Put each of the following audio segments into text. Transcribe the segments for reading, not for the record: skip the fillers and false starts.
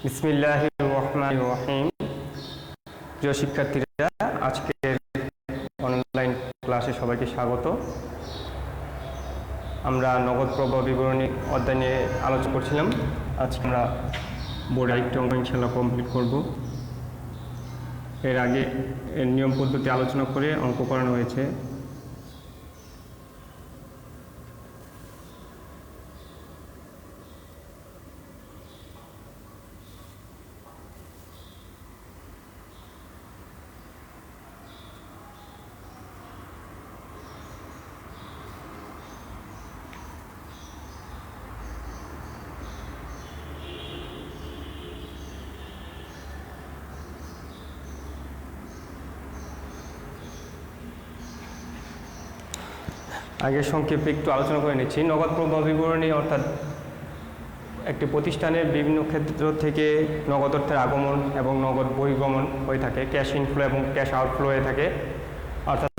বিসমিল্লাহির রহমানির রহিম। প্রিয় শিক্ষার্থীরা, আজকের অনলাইন ক্লাসে সবাইকে স্বাগত। আমরা নগদ প্রবাহ বিবরণী অধ্যায় নিয়ে আলোচনা করছিলাম। আজকে আমরা বোর্ডে আরেকটি অঙ্ক ইনশাআল্লাহ কমপ্লিট করব। এর আগে এর নিয়ম পদ্ধতি আলোচনা করে অঙ্ক করানো হয়েছে। আগে সংক্ষেপে একটু আলোচনা করে নিচ্ছি। নগদ প্রবাহ বিবরণী অর্থাৎ একটি প্রতিষ্ঠানের বিভিন্ন ক্ষেত্র থেকে নগদ অর্থের আগমন এবং নগদ বহির্গমন হয়ে থাকে, ক্যাশ ইনফ্লো এবং ক্যাশ আউটফ্লো হয়ে থাকে। অর্থাৎ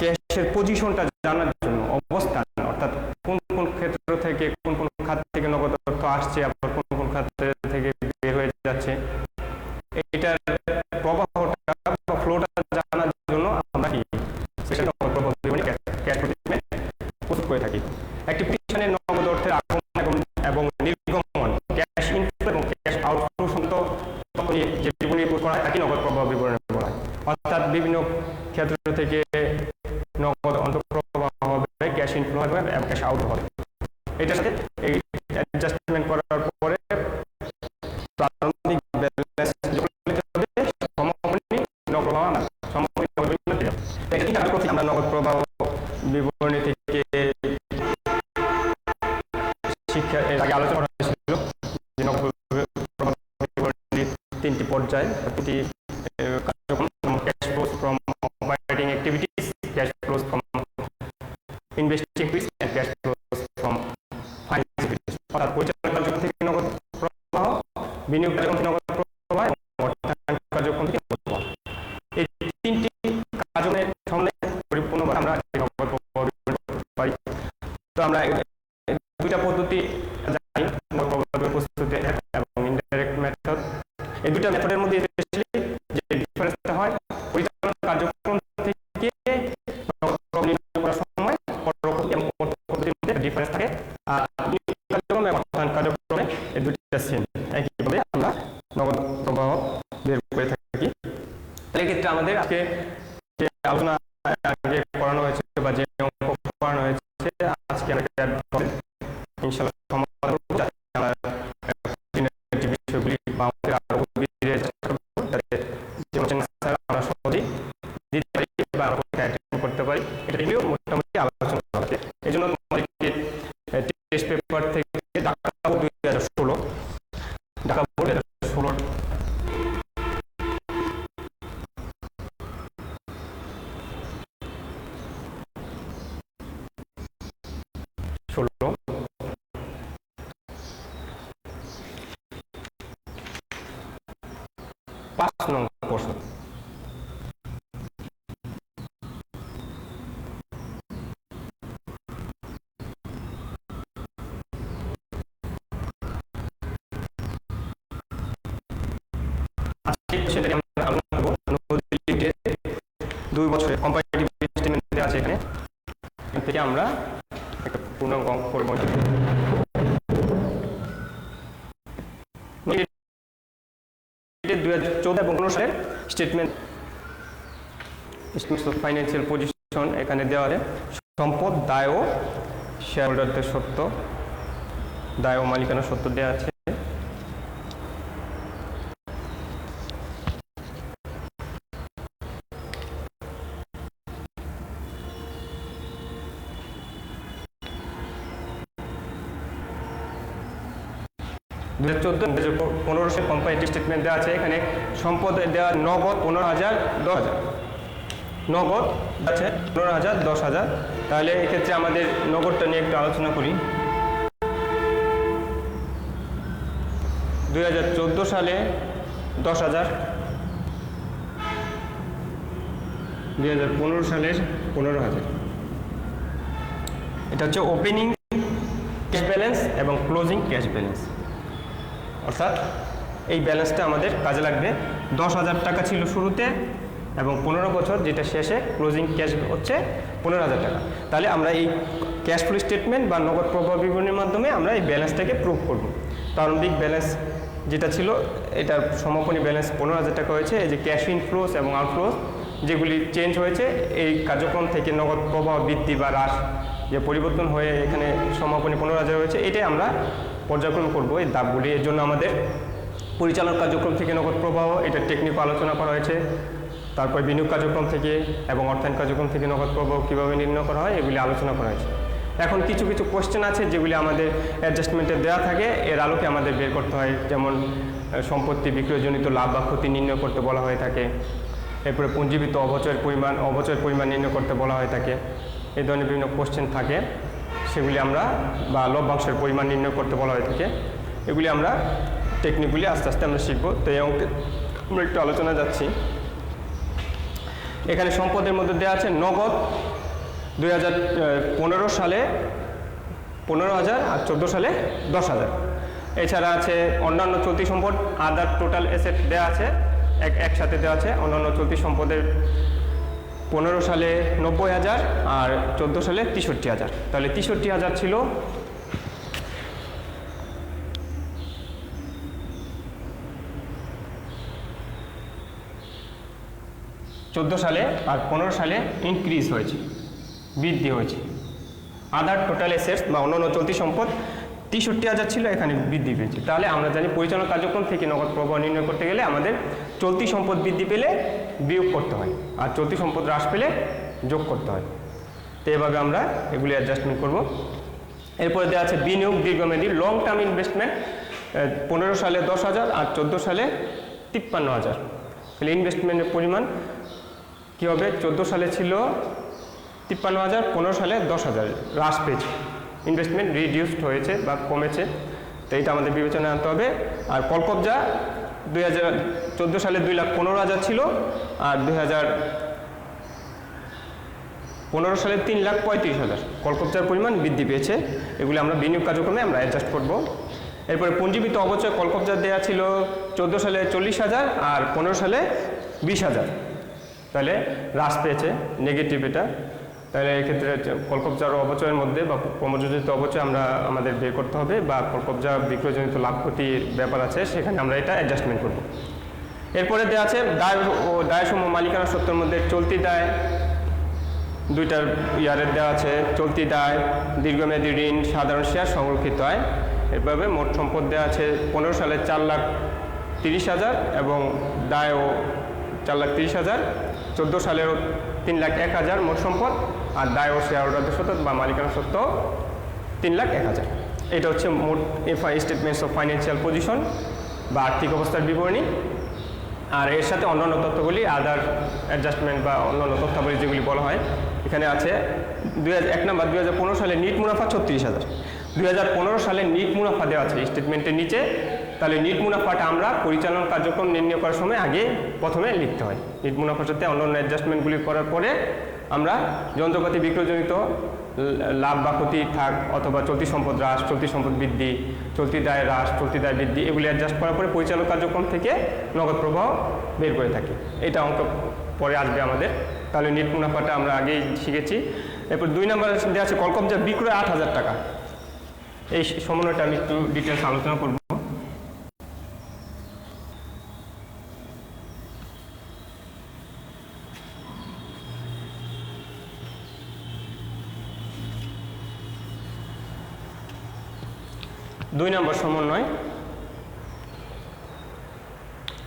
ক্যাশের পজিশনটা জানার জন্য, অবস্থান অর্থাৎ কোন কোন ক্ষেত্র থেকে কোন কোন খাত থেকে নগদ অর্থ আসছে, আবার কোন কোন খাত থেকে বের হয়ে যাচ্ছে, এটার প্রবাহটা বা ফ্লোটা জানার জন্য আমরা কি নগদ প্রবাহ বিবরণী ক্যাশ স্টেটমেন্ট প্রস্তুত করে থাকি। একটি প্রতিষ্ঠানের নগদ অর্থের আগমন এবং নির্গমন, ক্যাশ ইনফ্লো এবং ক্যাশ আউটফ্লো সংক্রান্ত যে বিবরণী প্রস্তুত করা হয় তাকে নগদ প্রবাহ বিবরণী বলা হয়। অর্থাৎ বিভিন্ন ক্ষেত্র থেকে নগদ অন্তঃপ্রবাহ হবে, ক্যাশ ইনফ্লো হবে এবং ক্যাশ আউট হবে। এটার সাথে এই অ্যাডজাস্টমেন্ট করার পরে প্রারম্ভিক ব্যালেন্স যোগ করতে হবে, সমাপনী নগদ প্রবাহ না সমাপনী নগদ বিবরণী। আমরা নগদ প্রবাহ বিবরণী থেকে শিক্ষা এর আগে আলোচনা করা হয়েছিল যে নগদ প্রবাহ বিবরণীর তিনটি পর্যায়, প্রতি কার্যক্রম: cash flows from operating activities, cash flows from investing activities and cash flows from finance activities. অর্থাৎ পরিচালনা কার্যক্রম থেকে নগদ প্রবাহ, বিনিয়োগ কার্যক্রম থেকে নগদ প্রবাহ এবং অর্থায়ন কার্যক্রম থেকে নগদ প্রবাহ। এই তিনটি কার্যক্রমের সমন্বয়ে পরিপূর্ণভাবে আমরা নগদ প্রবাহ বিবরণী করতে পারি। তো আমরা দুইটা পদ্ধতি জানি, নগদ প্রবাহ প্রস্তুতি এবং ইনডাইরেক্ট মেথড। এই দুইটা মেথডের মধ্যে স্পেশালি যে ডিফারেন্সটা হয়, পরিচালনা কার্যক্রম থেকে নগদ প্রবাহ নির্ণয় করার সময় পরোক্ষ এবং প্রত্যক্ষ পদ্ধতির মধ্যে ডিফারেন্স থাকে। আর বিনিয়োগ কার্যক্রম এবং অর্থায়ন কার্যক্রমে এই দুইটা সেম, একইভাবে আমরা নগদ প্রবাহ বের করে থাকি। এই ক্ষেত্রে আমাদের আজকে যে আলোচনা আগে করানো হয়েছে বা যে অঙ্ক করানো হয়েছে, আজকে আমরা ইনশাআল্লাহ সমাধান করব, যাতে আমরা বিষয়গুলি বা আমাদের আরো গভীরে যাতে আমরা সহজেই দিতে পারি বা অ্যাটেন্ড করতে পারি, এটা নিয়েও মোটামুটি আলোচনা করা হবে। এই জন্য তোমাদেরকে টেস্ট পেপার থেকে ঢাকা বোর্ড 2016 ঢাকা বোর্ড 2016 5 নং প্রশ্ন। আমরা 2 বছরের কম্পারেটিভ স্টেটমেন্ট আছে, এখানে থেকে আমরা একটা পূর্ণাঙ্গ অঙ্ক করব। 2014 এবং 15 সালের স্টেটমেন্ট অফ ফাইন্যান্সিয়াল পজিশন এখানে দেওয়া আছে। সম্পদ, দায় ও শেয়ার হোল্ডারদের সত্ত্ব, দায় ও মালিকানা সত্ত্ব দেওয়া আছে। কোম্পানিটিভ স্টেটমেন্ট দেওয়া আছে। এখানে সম্পদ দেওয়া নগদ 15,000, 10,000 নগদ আছে 15,000, 10,000। তাহলে এক্ষেত্রে আমাদের নগদটা নিয়ে একটু আলোচনা করি। 2014 সালে 10,000, 2015 সালের 15,000। এটা হচ্ছে ওপেনিং ক্যাশ ব্যালেন্স এবং ক্লোজিং ক্যাশ ব্যালেন্স। অর্থাৎ এই ব্যালেন্সটা আমাদের কাজে লাগবে। 10,000 টাকা ছিল শুরুতে এবং 15 বছর যেটা শেষে ক্লোজিং ক্যাশ হচ্ছে 15,000 টাকা। তাহলে আমরা এই ক্যাশ ফ্লো স্টেটমেন্ট বা নগদ প্রবাহ বিবরণীর মাধ্যমে আমরা এই ব্যালেন্সটাকে প্রুভ করব। প্রারম্ভিক ব্যালেন্স যেটা ছিল এটার সমাপনী ব্যালেন্স 15,000 টাকা হয়েছে। এই যে ক্যাশ ইনফ্লোস এবং আউটফ্লোস যেগুলি চেঞ্জ হয়েছে এই কার্যক্রম থেকে নগদ প্রবাহ বৃদ্ধি বা হ্রাস যে পরিবর্তন হয়ে এখানে সমাপনী 15,000 হয়েছে, এটাই আমরা পর্যায়ক্রম করব এই ধাপগুলি। এর জন্য আমাদের পরিচালন কার্যক্রম থেকে নগদ প্রবাহ এটা টেকনিক আলোচনা করা হয়েছে। তারপর বিনিয়োগ কার্যক্রম থেকে এবং অর্থায়ন কার্যক্রম থেকে নগদ প্রবাহ কীভাবে নির্ণয় করা হয় এগুলি আলোচনা করা হয়েছে। এখন কিছু কিছু কোশ্চেন আছে যেগুলি আমাদের অ্যাডজাস্টমেন্টে দেওয়া থাকে, এর আলোকে আমাদের বের করতে হয়। যেমন সম্পত্তি বিক্রয়জনিত লাভ বা ক্ষতি নির্ণয় করতে বলা হয়ে থাকে। এরপরে পুঞ্জীবিত অবচয়ের পরিমাণ নির্ণয় করতে বলা হয়ে থাকে। এই ধরনের বিভিন্ন কোশ্চেন থাকে, সেগুলি আমরা বা লভ্যাংশের পরিমাণ নির্ণয় করতে বলা হয়ে থাকে। এগুলি আমরা টেকনিকগুলি আস্তে আস্তে আমরা শিখব। তো এই অঙ্কে আমরা একটু আলোচনা যাচ্ছি। এখানে সম্পদের মধ্যে দেওয়া আছে নগদ 2015 সালে 15,000 আর 14 সালে 10,000। এছাড়া আছে অন্যান্য চলতি সম্পদ আদার টোটাল অ্যাসেট দেওয়া আছে, একসাথে দেওয়া আছে। অন্যান্য চলতি সম্পদের 15 সালে 90,000 আর 14 সালে 63,000। তাহলে 63,000 ছিল 14 সালে আর 15 সালে ইনক্রিজ হয়েছে, বৃদ্ধি হয়েছে। আদার টোটাল অ্যাসেটস বা অন্যান্য চলতি সম্পদ 63,000 ছিল, এখানে বৃদ্ধি পেয়েছে। তাহলে আমরা জানি পরিচালনা কার্যক্রম থেকে নগদ প্রবাহ নির্ণয় করতে গেলে আমাদের চলতি সম্পদ বৃদ্ধি পেলে বিয়োগ করতে হয় আর চলতি সম্পদ হ্রাস পেলে যোগ করতে হয়। তো এভাবে আমরা এগুলি অ্যাডজাস্টমেন্ট করব। এরপরে দেওয়া আছে বিনিয়োগ দীর্ঘমেয়াদী লং টার্ম ইনভেস্টমেন্ট 15 সালে 10,000 আর 14 সালে 53,000। তাহলে ইনভেস্টমেন্টের পরিমাণ কী হবে? 14 সালে ছিল 53,000, 15 সালে 10,000 হ্রাস পেয়েছে, ইনভেস্টমেন্ট রিডিউসড হয়েছে বা কমেছে। তো এইটা আমাদের বিবেচনায় আনতে হবে। আর কলকবজা 2014 সালে 2,15,000 ছিল আর 2015 সালে 3,35,000 কলকবজার পরিমাণ বৃদ্ধি পেয়েছে। এগুলি আমরা বিনিয়োগ কার্যক্রমে আমরা অ্যাডজাস্ট করব। এরপরে পুঞ্জীবিত অবচয় কলকবজা দেওয়া ছিল 14 সালে 40,000 আর 15 সালে 20,000। তাহলে হ্রাস পেয়েছে, নেগেটিভ এটা। তাহলে এক্ষেত্রে কলকবজার অবচয়ের মধ্যে বা ক্রমযোজিত অবচয় আমরা আমাদের বের করতে হবে, বা কলকবজা বিক্রয়জনিত লাভ ক্ষতির ব্যাপার আছে, সেখানে আমরা এটা অ্যাডজাস্টমেন্ট করব। এরপরে দেওয়া আছে দায় ও দায়সমূহ মালিকানা সত্ত্বের মধ্যে চলতি দায় দুইটার ইয়ারের দেওয়া আছে। চলতি দায়, দীর্ঘমেয়াদী ঋণ, সাধারণ শেয়ার, সংরক্ষিত আয়। এভাবে মোট সম্পদ দেওয়া আছে 15 সালে 4,30,000 এবং দায় ও 4,30,000। 14 সালেরও 3,01,000 মোট সম্পদ, আর দায় ও শেয়ার হোল্ডারদের সত্ত্ব বা মালিকানা সত্ত্ব 3,01,000। এটা হচ্ছে মোট FI statements of financial position বা আর্থিক অবস্থার বিবরণী। আর এর সাথে অন্যান্য তথ্যগুলি আদার অ্যাডজাস্টমেন্ট বা অন্যান্য তথ্যাবলী যেগুলি বলা হয় এখানে আছে। 1 নম্বর 2015 সালে নিট মুনাফা 36,000। 2015 সালে নিট মুনাফা দেওয়া আছে স্টেটমেন্টের নিচে। তাহলে নিট মুনাফাটা আমরা পরিচালন কার্যক্রম নির্ণয় করার সময় আগে প্রথমে লিখতে হয়। নিট মুনাফার সাথে অন্যান্য অ্যাডজাস্টমেন্টগুলি করার পরে আমরা যন্ত্রপাতি বিক্রয়জনিত লাভ বা ক্ষতি থাক অথবা চলতি সম্পদ হ্রাস, চলতি সম্পদ বৃদ্ধি, চলতি দায় হ্রাস, চলতি দায় বৃদ্ধি, এগুলি অ্যাডজাস্ট করার পরে পরিচালন কার্যক্রম থেকে নগদ প্রবাহ বের করে থাকি। এটা অঙ্ক পরে আসবে আমাদের। তাহলে নিট মুনাফাটা আমরা আগেই শিখেছি। এরপর 2 নম্বর দেওয়া আছে কলকবজা বিক্রয় 8,000 টাকা। এই সমন্বয়টা আমি একটু ডিটেলস আলোচনা করব। দুই নম্বর সমন্বয়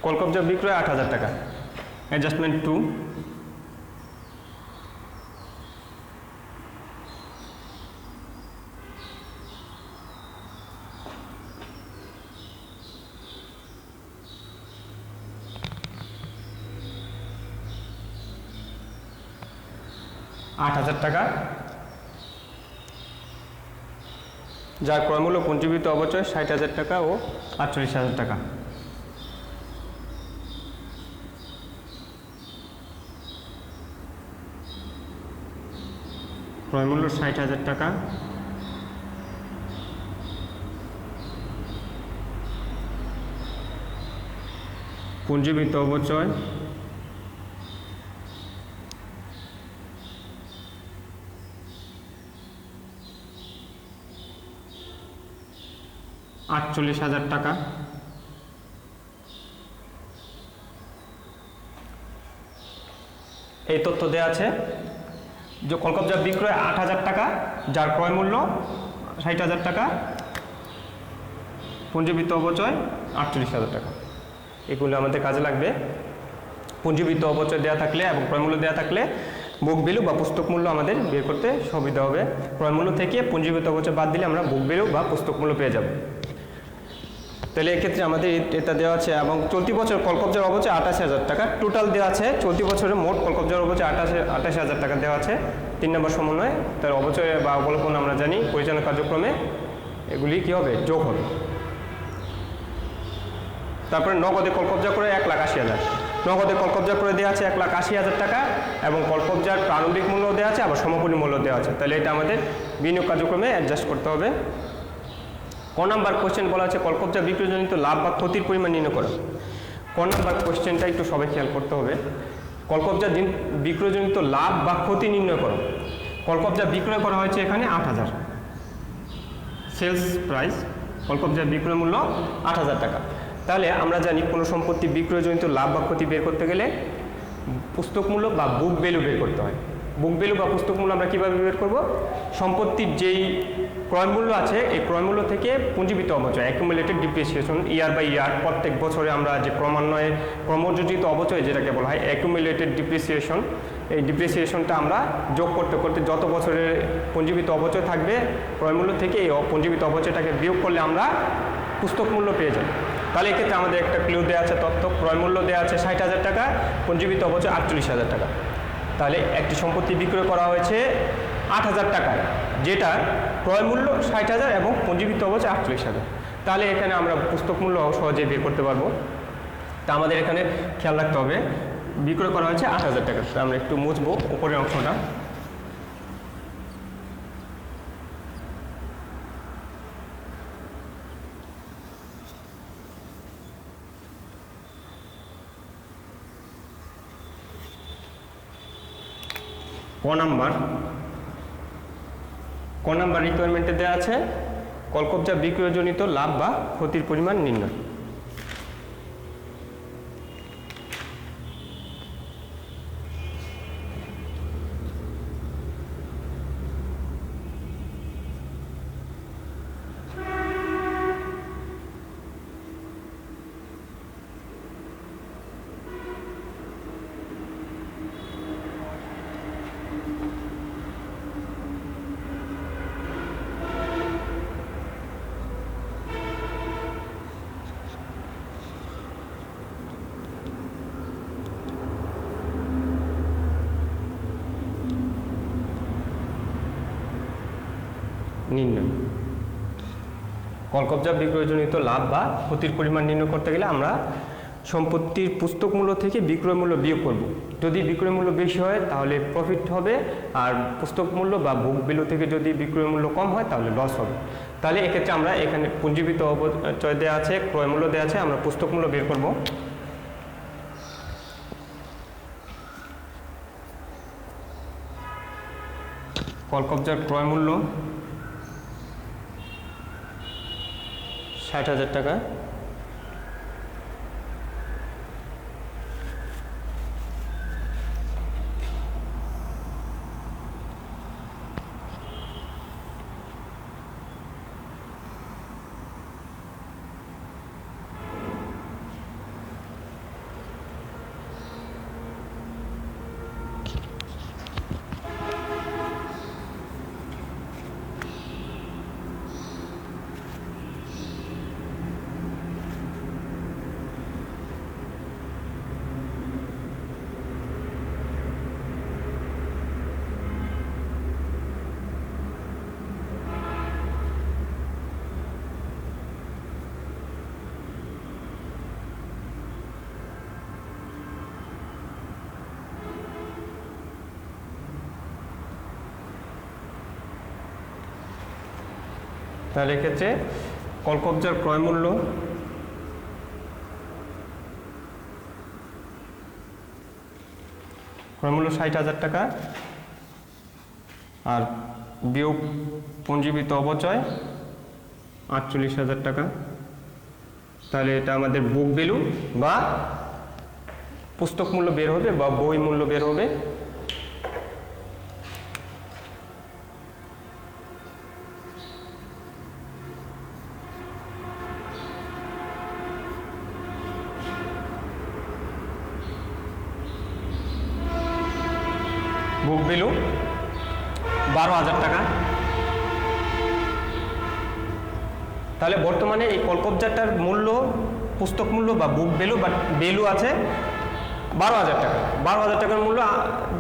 কলকবজা বিক্রয় 8,000 টাকা। অ্যাডজাস্টমেন্ট 2। $8,000 টাকা, যার ক্রয়মূল্য পুঞ্জীবিত অবচয় 60,000 টাকা ও 48,000 টাকা। ক্রয়মূল্য 60,000 টাকা, পুঞ্জীভূত অপচয় টাকা। এই তথ্য দেওয়া আছে যে কলকবজা বিক্রয় 8,000 টাকা, যার ক্রয় মূল্য 60,000 টাকা, পুঞ্জীভূত অপচয় 48,000 টাকা। এগুলো আমাদের কাজে লাগবে। পুঞ্জীভূত অপচয় দেওয়া থাকলে এবং ক্রয় মূল্য দেওয়া থাকলে বুক ভ্যালু বা পুস্তক মূল্য আমাদের বের করতে সুবিধা হবে। ক্রয় মূল্য থেকে পুঞ্জীভূত অপচয় বাদ দিলে আমরা বুক ভ্যালু বা পুস্তক মূল্য পেয়ে যাব। তাহলে এক্ষেত্রে আমাদের এটা দেওয়া আছে এবং চলতি বছর কলকবজার অপচয় 28,000 টাকা টোটাল দেওয়া আছে। চলতি বছরের মোট কলকবজার অপচয় 28,000 টাকা দেওয়া আছে। 3 নম্বর সমন্বয় তার অপচয় বা অবলোকন আমরা জানি পরিচালনা কার্যক্রমে এগুলি কী হবে, যোগ হবে। তারপরে নগদে কলকবজা করে 1,80,000, নগদে কলকবজা করে দেওয়া আছে 1,80,000 টাকা এবং কলকবজার প্রারম্ভিক মূল্য দেওয়া আছে, আবার সমাপনী মূল্য দেওয়া আছে। তাহলে এটা আমাদের বিনিয়োগ কার্যক্রমে অ্যাডজাস্ট করতে হবে। ক নাম্বার কোশ্চেন বলা আছে কলকবজা বিক্রয়জনিত লাভ বা ক্ষতির পরিমাণ নির্ণয় করো। ক নাম্বার কোশ্চেনটা একটু সবাই খেয়াল করতে হবে। কলকবজা বিক্রয়জনিত লাভ বা ক্ষতি নির্ণয় করো। কলকবজা বিক্রয় করা হয়েছে এখানে 8,000, সেলস প্রাইস, কলকবজার বিক্রয় মূল্য 8,000 টাকা। তাহলে আমরা জানি কোনো সম্পত্তি বিক্রয়জনিত লাভ বা ক্ষতি বের করতে গেলে পুস্তক মূল্য বা বুক ভ্যালু বের করতে হয়। বুক ভ্যালু বা পুস্তক মূল্য আমরা কীভাবে বের করব? সম্পত্তির যেই ক্রয় মূল্য আছে এই ক্রয় মূল্য থেকে পুঞ্জীভূত অপচয় অ্যাকুমুলেটেড ডিপ্রিসিয়েশন ইয়ার বাই ইয়ার, প্রত্যেক বছরে আমরা যে ক্রমান্বয়ে ক্রমযোজিত অপচয় যেটাকে বলা হয় অ্যাকুমুলেটেড ডিপ্রিসিয়েশন, এই ডিপ্রিসিয়েশনটা আমরা যোগ করতে করতে যত বছরের পুঞ্জীভূত অপচয় থাকবে ক্রয় মূল্য থেকে এই পুঞ্জীভূত অপচয়টাকে বিয়োগ করলে আমরা পুস্তক মূল্য পেয়ে যাই। তাহলে এক্ষেত্রে আমাদের একটা ক্লু দেওয়া আছে তথ্য, ক্রয় মূল্য দেওয়া আছে 60,000 টাকা, পুঞ্জীভূত অপচয় 48,000 টাকা। তাহলে একটি সম্পত্তি বিক্রয় করা হয়েছে 8,000 টাকায়, যেটা ক্রয় মূল্য 60,000 এবং পুঞ্জীভূত অপচয় 48,000। তাহলে এখানে আমরা পুস্তক মূল্য সহজেই বের করতে পারবো। তা আমাদের এখানে খেয়াল রাখতে হবে বিক্রয় করা হয়েছে 8,000 টাকা। আমরা একটু মুছবো উপরের অংশটা। ক নাম্বার রিকোয়ারমেন্টে দেওয়া আছে কলকবজা বিক্রয়জনিত লাভ বা ক্ষতির পরিমাণ নির্ণয়। নির্ণয় কলকবজা বিক্রয়জনিত লাভ বা ক্ষতির পরিমাণ নির্ণয় করতে গেলে আমরা সম্পত্তির পুস্তক মূল্য থেকে বিক্রয় মূল্য বিয়োগ করব। যদি বিক্রয় মূল্য বেশি হয় তাহলে প্রফিট হবে, আর পুস্তক মূল্য বা বুক ভ্যালু থেকে যদি বিক্রয় মূল্য কম হয় তাহলে লস হবে। তাহলে এক্ষেত্রে আমরা এখানে পুঞ্জীভূত অপচয় দেওয়া আছে, ক্রয় মূল্য দেওয়া আছে, আমরা পুস্তক মূল্য বের করব। কলকবজার ক্রয় মূল্য 60,000 টাকা, তাহলে এক্ষেত্রে কলকবজার ক্রয় মূল্য ক্রয় মূল্য 60,000 টাকা, আর বিয়োগ পুঞ্জীবিত অপচয় 48,000 টাকা। তাহলে এটা আমাদের বুক ভ্যালু বা পুস্তক মূল্য বের হবে বা বই মূল্য বের হবে। বুক ভ্যালু 12,000 টাকা। তাহলে বর্তমানে এই কলকবজাটার মূল্য, পুস্তক মূল্য বা বুক ভ্যালু বা ভ্যালু আছে 12,000 টাকা। 12,000 টাকার মূল্য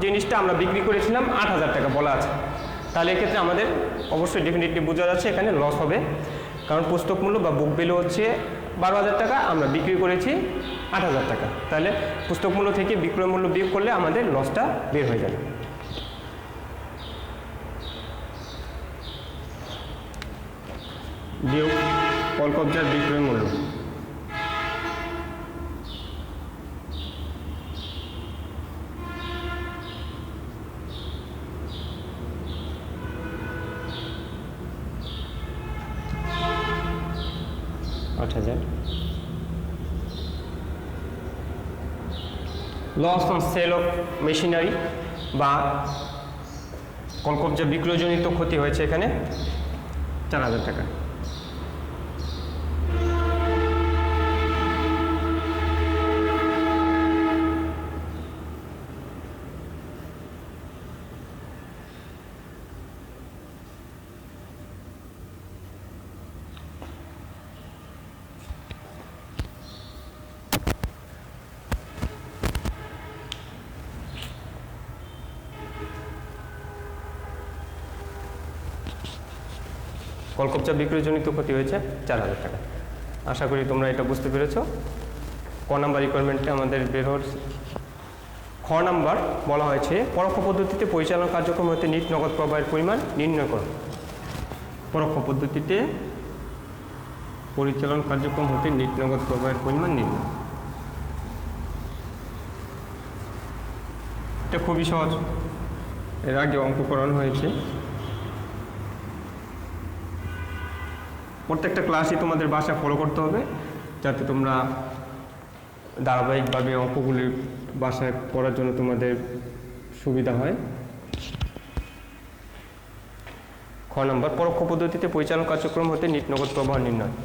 জিনিসটা আমরা বিক্রি করেছিলাম 8,000 টাকা বলা আছে। তাহলে এক্ষেত্রে আমাদের অবশ্যই ডেফিনেটলি বোঝা যাচ্ছে এখানে লস হবে, কারণ পুস্তক মূল্য বা বুক ভ্যালু হচ্ছে 12,000 টাকা, আমরা বিক্রি করেছি 8,000 টাকা। তাহলে পুস্তক মূল্য থেকে বিক্রয় মূল্য বিয়োগ করলে আমাদের লসটা বের হয়ে যাবে। বিয়োগ কলকবজার বিক্রয় মূল্য। Loss on sale of machinery বা কলকবজা বিক্রয়জনিত ক্ষতি হয়েছে এখানে 4,000 টাকা। কলকবজা বিক্রয়জনিত ক্ষতি হয়েছে 4,000 টাকা। আশা করি তোমরা এটা বুঝতে পেরেছো। ক নাম্বার রিকোয়ারমেন্টে আমাদের বের হচ্ছে। খ নাম্বার বলা হয়েছে পরোক্ষ পদ্ধতিতে পরিচালনা কার্যক্রম হতে নিট নগদ প্রবাহের পরিমাণ নির্ণয় করো। পরোক্ষ পদ্ধতিতে পরিচালন কার্যক্রম হতে নিট নগদ প্রবাহের পরিমাণ নির্ণয়। এটা খুবই সহজ, এর আগে অঙ্ককরণ হয়েছে। প্রত্যেকটা ক্লাসই তোমাদের বাসা ফলো করতে হবে, যাতে তোমরা ধারাবাহিকভাবে অঙ্কগুলি বাসায় পড়ার জন্য তোমাদের সুবিধা হয়। খ নম্বর পরোক্ষ পদ্ধতিতে পরিচালন কার্যক্রম হতে নিট নগদ প্রবাহ নির্ণয়।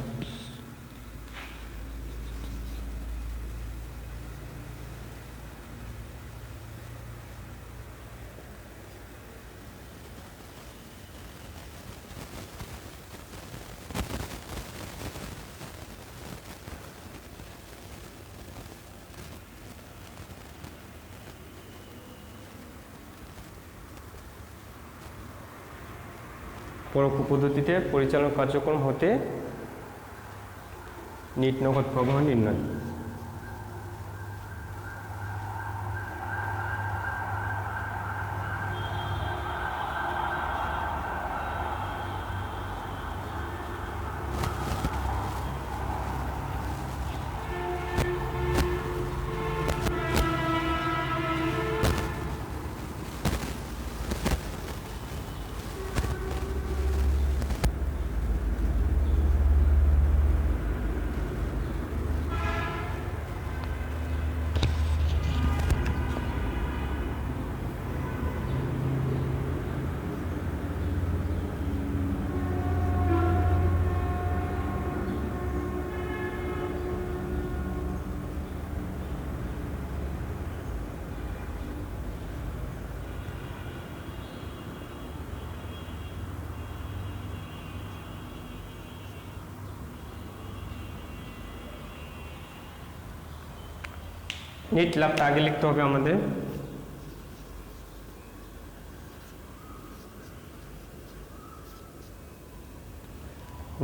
পরোক্ষ পদ্ধতিতে পরিচালন কার্যক্রম হতে নিট নগদ প্রবাহ নির্ণয়। নিট লাভটা আগে লিখতে হবে আমাদের।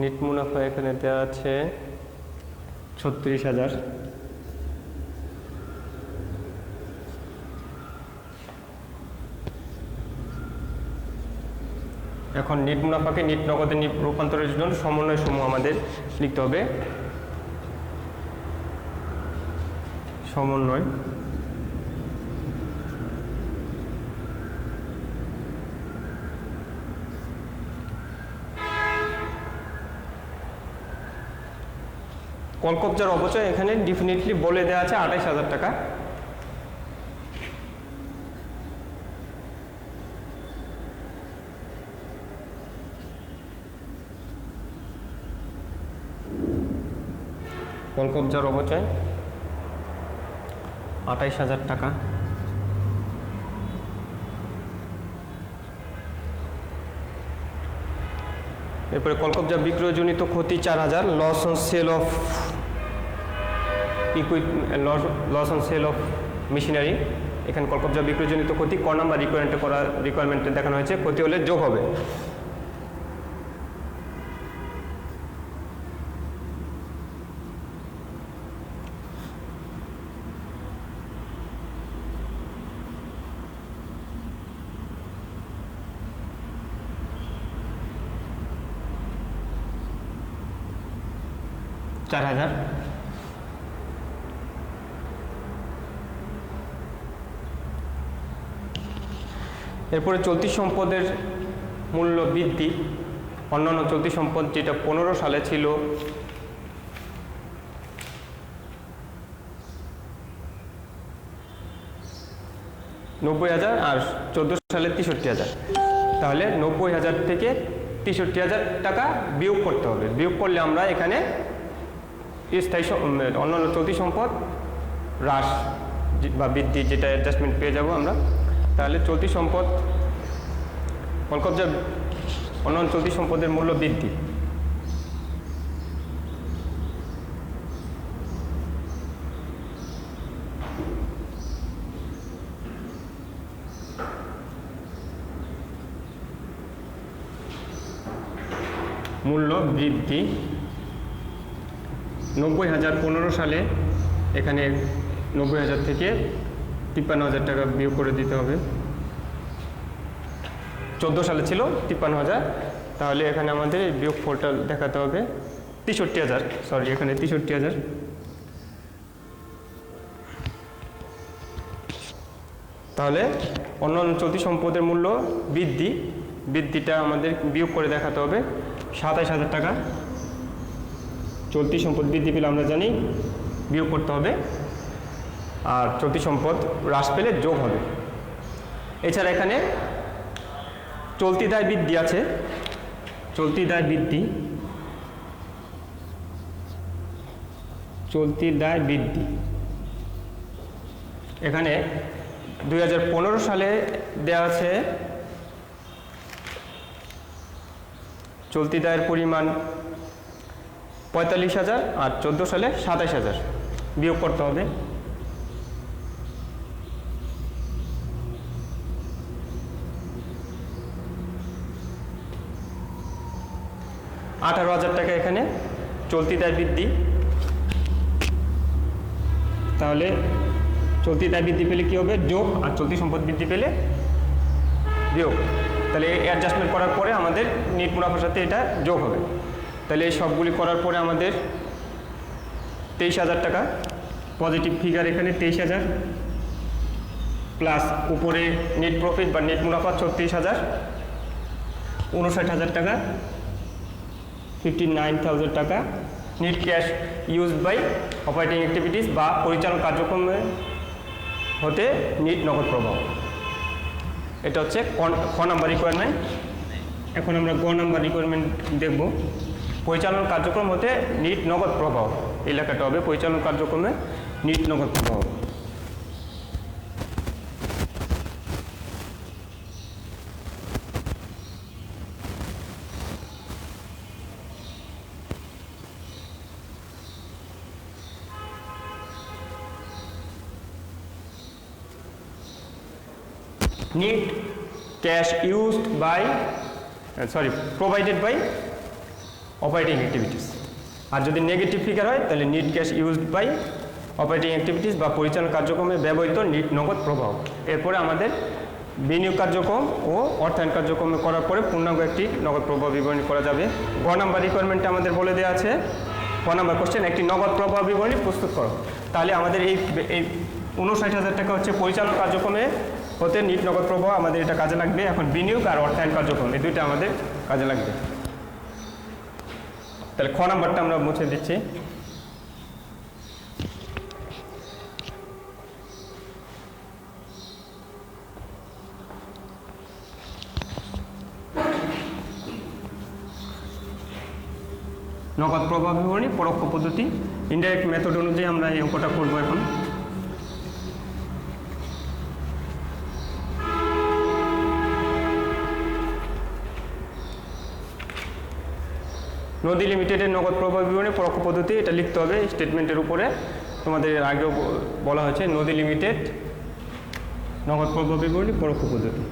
নিট মুনাফা এখানে দেওয়া আছে 36,000। এখন নিট মুনাফাকে নিট নগদে রূপান্তরের জন্য সমন্বয় সমূহ আমাদের লিখতে হবে। সমন্বয় কলকবজার অপচয় এখানে ডেফিনেটলি বলে দেওয়া আছে 28,000 টাকা। কলকবজার অপচয় 28,000 টাকা। এরপরে কলকবজা বিক্রয়জনিত ক্ষতি 4,000, loss on sale of loss on sale of machinery. এখানে কলকবজা বিক্রয়জনিত ক্ষতি ক নাম্বার রিকোয়ারমেন্টে দেখানো হয়েছে, ক্ষতি হলে যোগ হবে। এরপরে চলতি সম্পদের মূল্য বৃদ্ধি। অন্যান্য চলতি সম্পদ যেটা 15 সালে ছিল 90,000 আর 14 সালে 63,000, তাহলে 90,000 থেকে 63,000 টাকা বিয়োগ করতে হবে। বিয়োগ করলে আমরা এখানে স্থায়ী অন্যান্য চলতি সম্পদ হ্রাস বা বৃদ্ধি যেটা অ্যাডজাস্টমেন্ট পেয়ে যাব আমরা। তাহলে চলতি সম্পদ কলকবজা অন্যান্য চলতি সম্পদের মূল্য বৃদ্ধি। মূল্য বৃদ্ধি 90,000 15 সালে, এখানে 90,000 থেকে 53,000 টাকা বিয়োগ করে দিতে হবে। 14 সালে ছিল 53,000, তাহলে এখানে আমাদের এই বিয়োগ ফলটা দেখাতে হবে 63,000, সরি এখানে 63,000। তাহলে অন্যান্য চলতি সম্পদের মূল্য বৃদ্ধিটা আমাদের বিয়োগ করে দেখাতে হবে 27,000 টাকা। চলতি সম্পদ বৃদ্ধি পেলে আমরা জানি বিয়োগ করতে হবে, আর চলতি সম্পদ হ্রাস পেলে যোগ হবে। এছাড়া এখানে চলতি দায় বৃদ্ধি আছে। চলতি দায় বৃদ্ধি, চলতি দায় বৃদ্ধি এখানে 2015 সালে দেওয়া আছে চলতি দায়ের পরিমাণ 45,000 আর 14 সালে 27,000, বিয়োগ করতে হবে। $18,000 টাকা এখানে চলতি দায় বৃদ্ধি। তাহলে চলতি দায় বৃদ্ধি পেলে কি হবে? যোগ, আর চলতি সম্পদ বৃদ্ধি পেলে বিয়োগ। তাহলে এই অ্যাডজাস্টমেন্ট করার পরে আমাদের নেট মুনাফার সাথে এটা যোগ হবে। তাহলে এই সবগুলি করার পরে আমাদের 23,000 টাকা পজিটিভ ফিগার, এখানে 23,000 প্লাস উপরে নেট প্রফিট বা নেট মুনাফা 36,000, 59,000 টাকা, 59,000 টাকা net cash use by operating activities বা পরিচালন কার্যক্রমে হতে নেট নগদ প্রবাহ। এটা হচ্ছে খ নাম্বার রিকোয়ারমেন্ট। এখন আমরা গ নাম্বার রিকোয়ারমেন্ট দেখব। পরিচালন কার্যক্রম হতে নেট নগদ প্রবাহ, এই লেখাটা হবে পরিচালন কার্যক্রমে নেট নগদ প্রবাহ। Net cash used by provided by operating activities। আর যদি নেগেটিভ ফিগার হয় তাহলে net cash used by operating activities বা পরিচালনা কার্যক্রমে ব্যবহৃত নেট নগদ প্রবাহ। এরপরে আমাদের বিনিয়োগ কার্যক্রম ও অর্থায়ন কার্যক্রমে করার পরে পূর্ণাঙ্গ একটি নগদ প্রবাহ বিবরণী করা যাবে। গ নাম্বার রিকোয়ারমেন্টে আমাদের বলে দেওয়া আছে, গ নাম্বার কোশ্চেন, একটি নগদ প্রবাহ বিবরণী প্রস্তুত করো। তাহলে আমাদের এই 59,000 টাকা হচ্ছে পরিচালনা কার্যক্রমে হতে নেট নগদ প্রবাহ, আমাদের এটা কাজে লাগবে। এখন বিনিয়োগ আর অর্থায়ন কার্যক্রম এই দুইটা আমাদের কাজে লাগবে। তাহলে খ নাম্বারটা আমরা মুছে দিচ্ছি। নগদ প্রবাহ বিবরণী পরোক্ষ পদ্ধতি ইনডাইরেক্ট মেথড অনুযায়ী আমরা এই অঙ্কটা করব এখন। নদী লিমিটেডের নগদ প্রবাহ বিবরণী পরোক্ষ পদ্ধতি, এটা লিখতে হবে স্টেটমেন্টের উপরে। তোমাদের এর আগেও বলা হয়েছে নদী লিমিটেড নগদ প্রবাহ বিবরণী পরোক্ষ পদ্ধতি।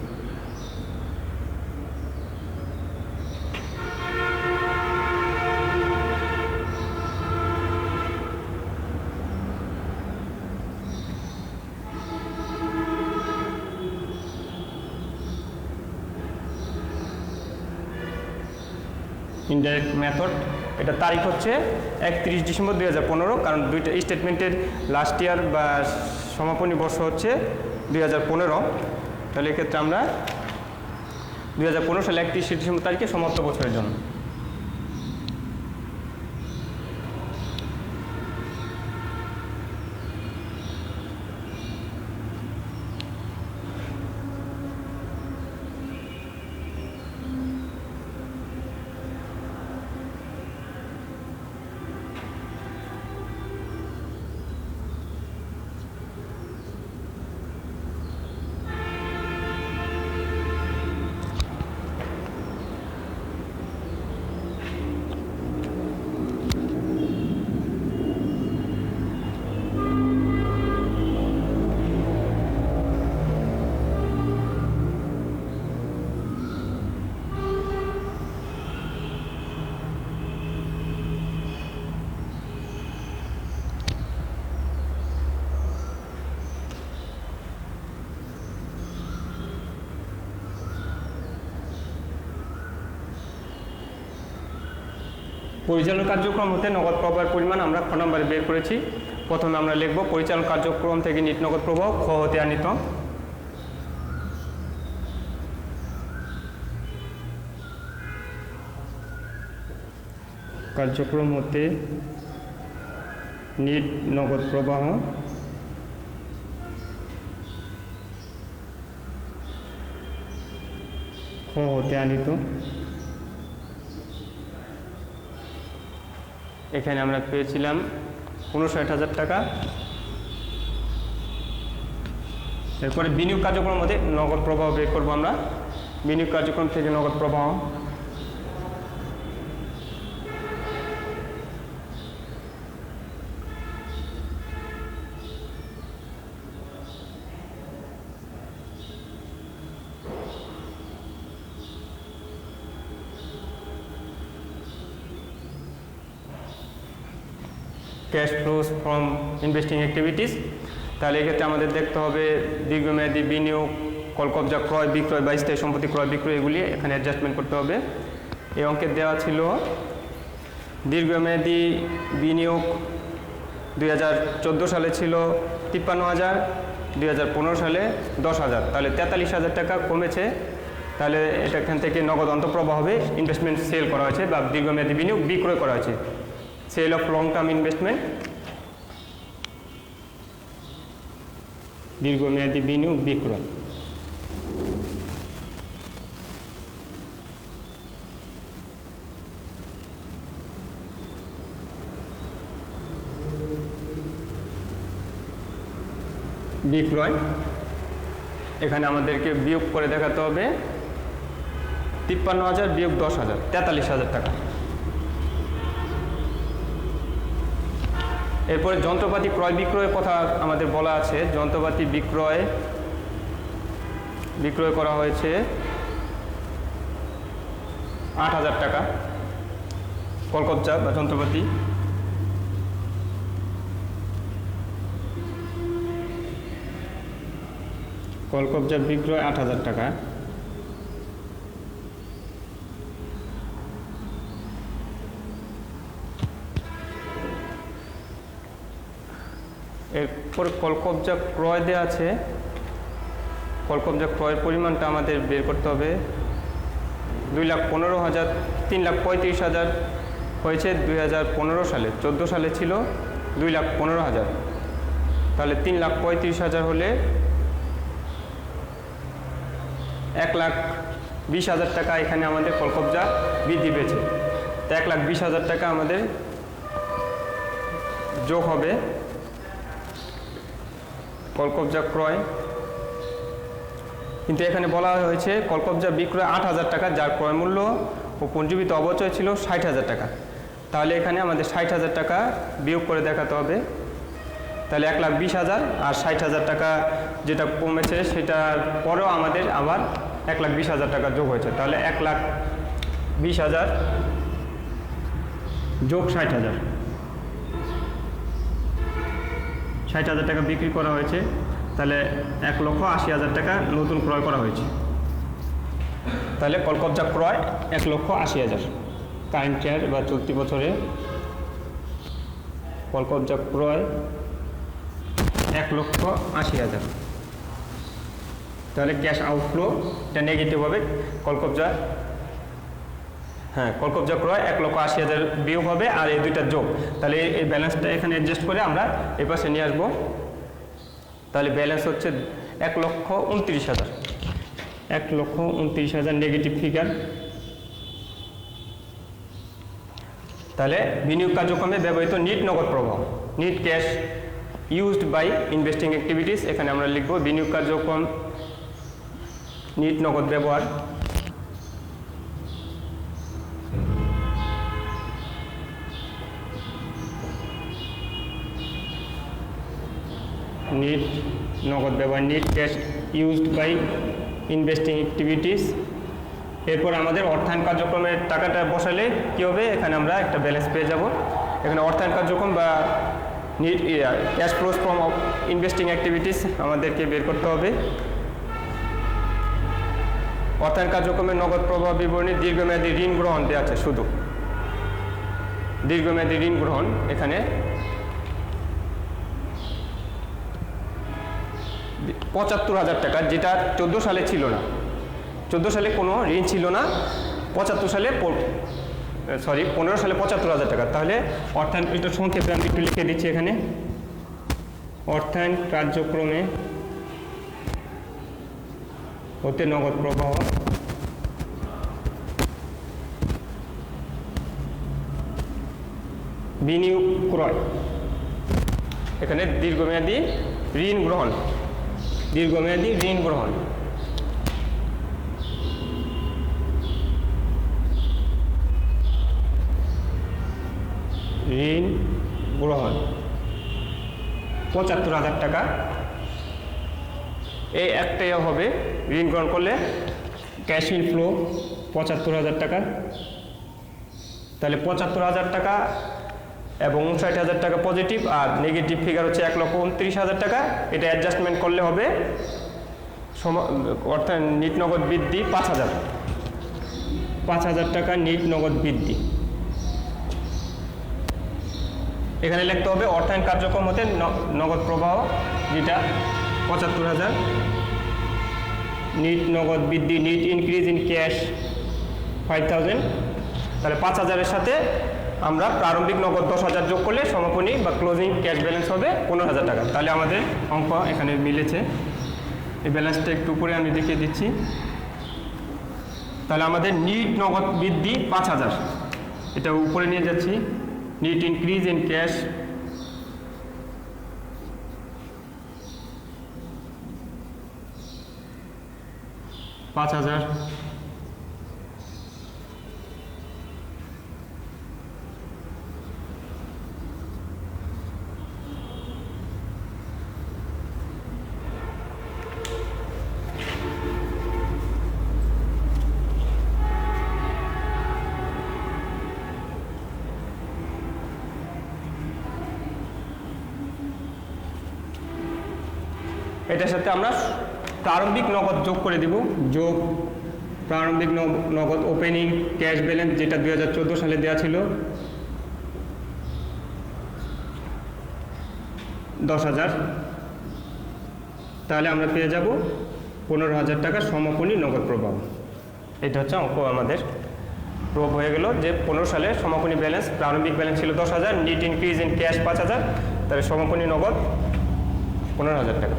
ইনডাইরেক্ট মেথড, এটা তারিখ হচ্ছে 31 ডিসেম্বর 2015, কারণ দুইটা স্টেটমেন্টের লাস্ট ইয়ার বা সমাপনী বর্ষ হচ্ছে 2015। তাহলে এক্ষেত্রে আমরা 2015 সালে 31 ডিসেম্বর তারিখে সমাপ্ত বছরের জন্য। পরিচালন কার্যক্রম হতে নগদ প্রবাহের পরিমাণ আমরা খ নম্বরে বের করেছি। প্রথমে আমরা লিখব পরিচালন কার্যক্রম থেকে নিট নগদ প্রবাহ খ হতে আনিত। কার্যক্রম হতে নিট নগদ প্রবাহ খ হতে আনিত। এখানে আমরা পেয়েছিলাম 59,000 টাকা। এরপরে বিনিয়োগ কার্যক্রম মধ্যে নগদ প্রবাহ বের করবো আমরা। বিনিয়োগ কার্যক্রম থেকে নগদ প্রবাহ cash flows from investing activities. তাহলে এক্ষেত্রে আমাদের দেখতে হবে দীর্ঘমেয়াদী বিনিয়োগ, কলকবজা ক্রয় বিক্রয় বা স্থায়ী সম্পত্তি ক্রয় বিক্রয়, এগুলি এখানে অ্যাডজাস্টমেন্ট করতে হবে। এই অঙ্কে দেওয়া ছিল দীর্ঘমেয়াদী বিনিয়োগ 2014 সালে ছিল 53,000, 2015 সালে 10,000, তাহলে 43,000 টাকা কমেছে। তাহলে এটা এখান থেকে নগদ অন্তঃপ্রবাহ হবে, ইনভেস্টমেন্ট সেল করা হয়েছে বা দীর্ঘমেয়াদী বিনিয়োগ বিক্রয় করা হয়েছে। Sale of long term investment, দীর্ঘমেয়াদী বিনিয়োগ বিক্রয়। বিক্রয় এখানে আমাদেরকে বিয়োগ করে দেখাতে হবে 53,000 বিয়োগ 10,000, 43,000 টাকা। এরপরে যন্ত্রপাতি ক্রয় বিক্রয়ের কথা আমাদের বলা আছে। যন্ত্রপাতি বিক্রয় করা হয়েছে 8,000 টাকা। কলকবজা বা যন্ত্রপাতি বিক্রয় 8,000 টাকা। এরপর কলকবজা ক্রয় দেওয়া আছে। কলকবজা ক্রয়ের পরিমাণটা আমাদের বের করতে হবে। 2,15,000, 3,35,000 হয়েছে 2015 সালে। 14 সালে ছিল 2,15,000, তাহলে 3,35,000 হলে 1,20,000 টাকা এখানে আমাদের কলকবজা বৃদ্ধি পেয়েছে। তো 1,20,000 টাকা আমাদের যোগ হবে কলকবজা ক্রয়, কিন্তু এখানে বলা হয়েছে কলকবজা বিক্রয় 8,000 টাকা, যার ক্রয় মূল্য ও পুঞ্জীবিত অবচয় ছিল 60,000 টাকা। তাহলে এখানে আমাদের 60,000 টাকা বিয়োগ করে দেখাতে হবে। তাহলে 1,20,000 আর 60,000 টাকা যেটা কমেছে সেটার পরেও আমাদের আবার 1,20,000 টাকা যোগ হয়েছে। তাহলে 1,20,000 যোগ 60,000, 60,000 টাকা বিক্রি করা হয়েছে। তাহলে 1,80,000 টাকা নতুন ক্রয় করা হয়েছে। তাহলে কলকবজা ক্রয় 1,80,000 কারেন্ট ইয়ার বা চলতি বছরে কলকবজা ক্রয় 1,80,000। তাহলে ক্যাশ আউটফ্লো এটা নেগেটিভ হবে। কলকবজা কলকবজা ক্রয় 1,80,000 বিয়োগ হবে আর এই দুইটা যোগ। তাহলে এই ব্যালেন্সটা এখানে অ্যাডজাস্ট করে আমরা এই পাশে নিয়ে আসবো। তাহলে ব্যালেন্স হচ্ছে 1,29,000, 1,29,000 নেগেটিভ ফিগার। তাহলে বিনিয়োগ কার্যক্রমে ব্যবহৃত নিট নগদ প্রবাহ, net cash used by investing activities, এখানে আমরা লিখব বিনিয়োগ কার্যক্রম নিট নগদ ব্যবহার। নিট নগদ ব্যবহার, net cash used by investing activities. এরপর আমাদের অর্থায়ন কার্যক্রমের টাকাটা বসালে কী হবে, এখানে আমরা একটা ব্যালেন্স পেয়ে যাব। এখানে অর্থায়ন কার্যক্রম বা net cash flows from investing activities আমাদেরকে বের করতে হবে। অর্থায়ন কার্যক্রমের নগদ প্রবাহ বিবরণী দীর্ঘমেয়াদী ঋণ গ্রহণ দেওয়া আছে, শুধু দীর্ঘমেয়াদী ঋণ গ্রহণ এখানে 75,000 টাকা, যেটা 14 সালে ছিল না। 14 সালে কোনো ঋণ ছিল না, 15 সালে 75,000 টাকা। তাহলে অর্থায়ন, এটা সংক্ষেপে আমি একটু লিখে দিচ্ছি এখানে। অর্থায়ন কার্যক্রমে হতে নগদ প্রবাহ বিনিয়োগ ক্রয়, এখানে দীর্ঘমেয়াদী ঋণ গ্রহণ, দীর্ঘমেয়াদী ঋণ গ্রহণ। ঋণ গ্রহণ 75,000 টাকা, এই একটাই হবে ঋণ গ্রহণ করলে ক্যাশ ইনফ্লো 75,000 টাকা। তাহলে 75,000 টাকা এবং 59,000 টাকা পজিটিভ, আর নেগেটিভ ফিগার হচ্ছে 1,29,000 টাকা। এটা অ্যাডজাস্টমেন্ট করলে হবে অর্থাৎ নিট নগদ বৃদ্ধি 5,000 টাকা নিট নগদ বৃদ্ধি। এখানে লিখতে হবে অর্থায়ন কার্যক্রম হতে নগদ প্রবাহ, যেটা 75,000 নিট নগদ বৃদ্ধি, নিট ইনক্রিজ ইন ক্যাশ 5,000। তাহলে 5,000-এর সাথে আমরা প্রারম্ভিক নগদ 10,000 যোগ করলে সমাপনী বা ক্লোজিং ক্যাশ ব্যালেন্স হবে 15,000 টাকা। তাহলে আমাদের অঙ্ক এখানে মিলেছে। এই ব্যালেন্সটা একটু উপরে আমি দেখিয়ে দিচ্ছি। তাহলে আমাদের নিট নগদ বৃদ্ধি 5,000, এটা উপরে নিয়ে যাচ্ছি। নিট ইনক্রিজ ইন ক্যাশ 5,000, এটার সাথে আমরা প্রারম্ভিক নগদ যোগ করে দিব। যোগ প্রারম্ভিক নগদ ওপেনিং ক্যাশ ব্যালেন্স, যেটা 2014 সালে দেওয়া ছিল 10,000। তাহলে আমরা পেয়ে যাব 15,000 টাকা সমাপনী নগদ প্রবাহ। এটা হচ্ছে অঙ্ক আমাদের প্রুভ হয়ে গেল যে 15 সালে সমাপনী ব্যালেন্স, প্রারম্ভিক ব্যালেন্স ছিল 10,000, নিট ইনক্রিজ ইন ক্যাশ 5,000, তাহলে সমাপনী নগদ 15,000 টাকা।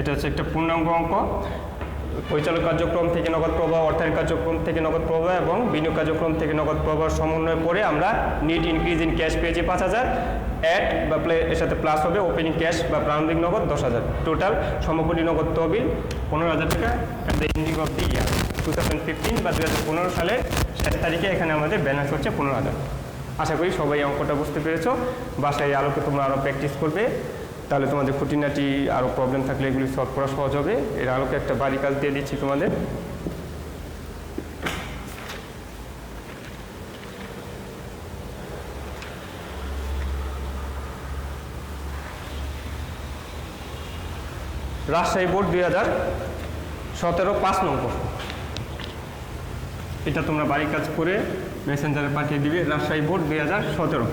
এটা হচ্ছে একটা পূর্ণাঙ্গ অঙ্ক। পরিচালক কার্যক্রম থেকে নগদ প্রবাহ, অর্থায়ন কার্যক্রম থেকে নগদ প্রবাহ এবং বিনিয়োগ কার্যক্রম থেকে নগদ প্রবাহ সমন্বয় করে আমরা নিট ইনক্রিজ ইন ক্যাশ পেয়েছি 5,000, অ্যাড বা এর সাথে প্লাস হবে ওপেনিং ক্যাশ বা প্রারম্ভিক নগদ 10,000, টোটাল সমাপনী নগদ তহবিল 15,000 টাকা at the ending of the year 2015 বা 2015 সালের শেষ তারিখে এখানে আমাদের ব্যালেন্স হচ্ছে 15,000। আশা করি সবাই অঙ্কটা বুঝতে পেরেছো। বাসায় এই আলোকে তোমরা আরও প্র্যাকটিস করবে, তাহলে তোমাদের খুঁটিনাটি আরও প্রবলেম থাকলে এগুলি সলভ করা সহজ হবে। এর আলোকে একটা বাড়ি কাজ দিয়ে দিচ্ছি তোমাদের। রাজশাহী বোর্ড 2017 5 নং প্রশ্ন। এটা তোমরা বাড়ি কাজ করে মেসেঞ্জারে পাঠিয়ে দিবে। রাজশাহী বোর্ড 2017।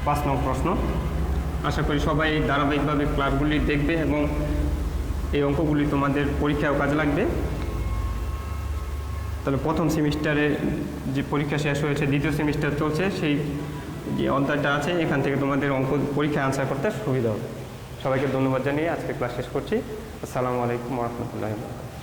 পাঁচ নং প্রশ্ন। আশা করি সবাই ধারাবাহিকভাবে ক্লাসগুলি দেখবে এবং এই অঙ্কগুলি তোমাদের পরীক্ষাও কাজে লাগবে। তাহলে প্রথম সেমিস্টারে যে পরীক্ষা শেষ হয়েছে, দ্বিতীয় সেমিস্টার চলছে, সেই যে অধ্যায়টা আছে এখান থেকে তোমাদের অঙ্ক পরীক্ষা আনসার করতে সুবিধা হবে। সবাইকে ধন্যবাদ জানিয়ে আজকে ক্লাস শেষ করছি। আসসালামু আলাইকুম ওয়া রাহমাতুল্লাহি ওয়া বারাকাতুহু।